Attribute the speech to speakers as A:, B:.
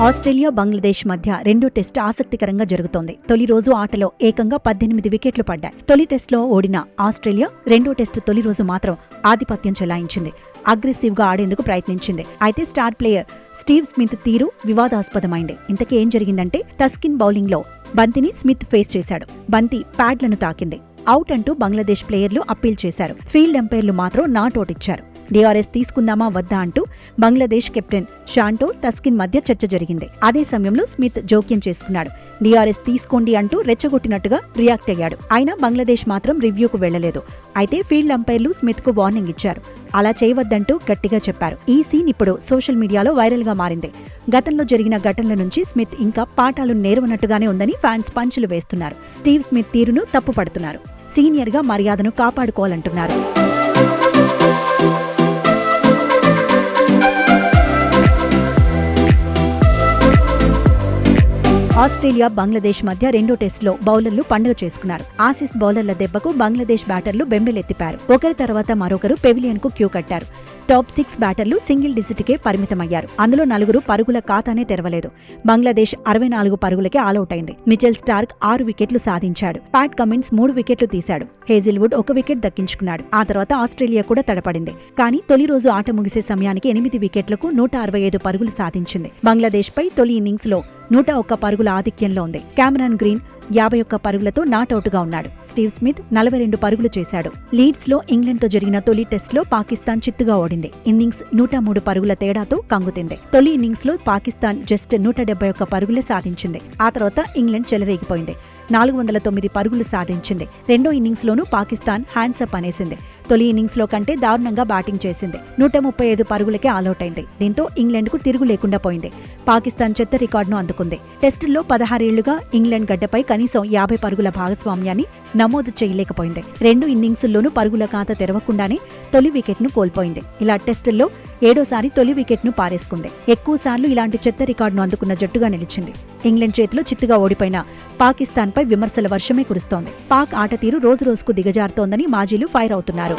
A: Australia Bangladesh మధ్య రెండో test ఆసక్తికరంగా జరుగుతోంది. తొలి రోజు ఆటలో ఏకంగా 18 వికెట్లు పడ్డాయి. తొలి టెస్టులో ఓడిన ఆస్ట్రేలియా రెండో టెస్టు తొలి రోజు మాత్రం ఆధిపత్యం చెలాయించింది. అగ్రెసివ్ గా ఆడేందుకు ప్రయత్నించింది. అయితే స్టార్ ప్లేయర్ స్టీవ్ స్మిత్ తీరు వివాదాస్పదమైంది. ఇంతకీ ఏం జరిగిందంటే, టస్కిన్ బౌలింగ్ లో బంతిని స్మిత్ ఫేస్ చేశాడు. బంతి ప్యాడ్లను తాకింది. అవుట్ అంటూ బంగ్లాదేశ్ ప్లేయర్లు అప్పీల్ చేశారు. ఫీల్డ్ ఎంపైర్లు మాత్రం నాట్అవుట్ ఇచ్చారు. డిఆర్ఎస్ తీసుకుందామా వద్దా అంటూ బంగ్లాదేశ్ కెప్టెన్ షాంటో టస్కిన్ మధ్య చర్చ జరిగింది. అదే సమయంలో స్మిత్ జోక్యం చేసుకున్నాడు. డిఆర్ఎస్ తీసుకోండి అంటూ రెచ్చగొట్టినట్టుగా రియాక్ట్ అయ్యాడు. అయినా బంగ్లాదేశ్ మాత్రం రివ్యూకు వెళ్లలేదు. అయితే ఫీల్డ్ అంపైర్లు స్మిత్ కు వార్నింగ్ ఇచ్చారు. అలా చేయవద్దంటూ గట్టిగా చెప్పారు. ఈ సీన్ ఇప్పుడు సోషల్ మీడియాలో వైరల్ గా మారింది. గతంలో జరిగిన ఘటనల నుంచి స్మిత్ ఇంకా పాఠాలు నేర్వనట్టుగానే ఉందని ఫ్యాన్స్ పంచులు వేస్తున్నారు. స్టీవ్ స్మిత్ తీరును తప్పుపడుతున్నారు. సీనియర్ గా మర్యాదను కాపాడుకోవాలంటున్నారు. ఆస్ట్రేలియా బంగ్లాదేశ్ మధ్య రెండో టెస్టులో బౌలర్లు పండుగ చేసుకున్నారు. ఆసీస్ బౌలర్ల దెబ్బకు బంగ్లాదేశ్ బ్యాటర్లు బెంబెలెత్తిపారు. ఒకరి తర్వాత మరొకరు పెవిలియన్ కు క్యూ కట్టారు. టాప్ 6 బ్యాటర్లు సింగిల్ డిజిట్కే పరిమితమయ్యారు. అందులో 4 పరుగుల ఖాతానే తెరవలేదు. బంగ్లాదేశ్ 64 పరుగులకే ఆలౌట్ అయింది. మిచెల్ స్టార్క్ 6 వికెట్లు సాధించాడు. ప్యాట్ కమిన్స్ 3 వికెట్లు తీశాడు. హేజిల్వుడ్ 1 వికెట్ దక్కించుకున్నాడు. ఆ తర్వాత ఆస్ట్రేలియా కూడా తడపడింది. కానీ తొలి రోజు ఆట ముగిసే సమయానికి 8 వికెట్లకు 165 పరుగులు సాధించింది. బంగ్లాదేశ్ పై తొలి ఇన్నింగ్స్ లో 101 పరుగుల ఆధిక్యంలో ఉంది. కెమెరాన్ గ్రీన్ 51 పరుగులతో నాట్అవుట్ గా ఉన్నాడు. స్టీవ్ స్మిత్ 42 పరుగులు చేశాడు. లీడ్స్ లో ఇంగ్లాండ్ తో జరిగిన తొలి టెస్ట్ లో పాకిస్తాన్ చిత్తుగా ఓడింది. ఇన్నింగ్స్ 103 పరుగుల తేడాతో కంగుతింది. తొలి ఇన్నింగ్స్ లో పాకిస్తాన్ జస్ట్ 171 పరుగులే సాధించింది. ఆ తర్వాత ఇంగ్లాండ్ చెలరేగిపోయింది. 409 పరుగులు సాధించింది. రెండో ఇన్నింగ్స్ లోనూ పాకిస్తాన్ హ్యాండ్సప్ అనేసింది. తొలి ఇన్నింగ్స్ లో కంటే దారుణంగా బ్యాటింగ్ చేసింది. 135 పరుగులకే ఆలౌట్ అయింది. దీంతో ఇంగ్లాండ్ కు తిరుగు లేకుండా పోయింది. పాకిస్తాన్ చెత్త రికార్డును అందుకుంది. టెస్టుల్లో 16 ఏళ్లుగా ఇంగ్లాండ్ గడ్డపై కనీసం 50 పరుగుల భాగస్వామ్యాన్ని నమోదు చేయలేకపోయింది. రెండు ఇన్నింగ్స్ల్లోనూ పరుగుల ఖాతా తెరవకుండానే తొలి వికెట్ను కోల్పోయింది. ఇలా టెస్టుల్లో 7వ తొలి వికెట్ను పారేసుకుంది. ఎక్కువసార్లు ఇలాంటి చెత్త రికార్డును అందుకున్న జట్టుగా నిలిచింది. ఇంగ్లాండ్ చేతిలో చిత్తుగా ఓడిపోయిన పాకిస్తాన్పై విమర్శల వర్షమే కురుస్తోంది. పాక్ ఆట తీరు రోజురోజుకు దిగజారుతోందని మాజీలు ఫైర్ అవుతున్నారు.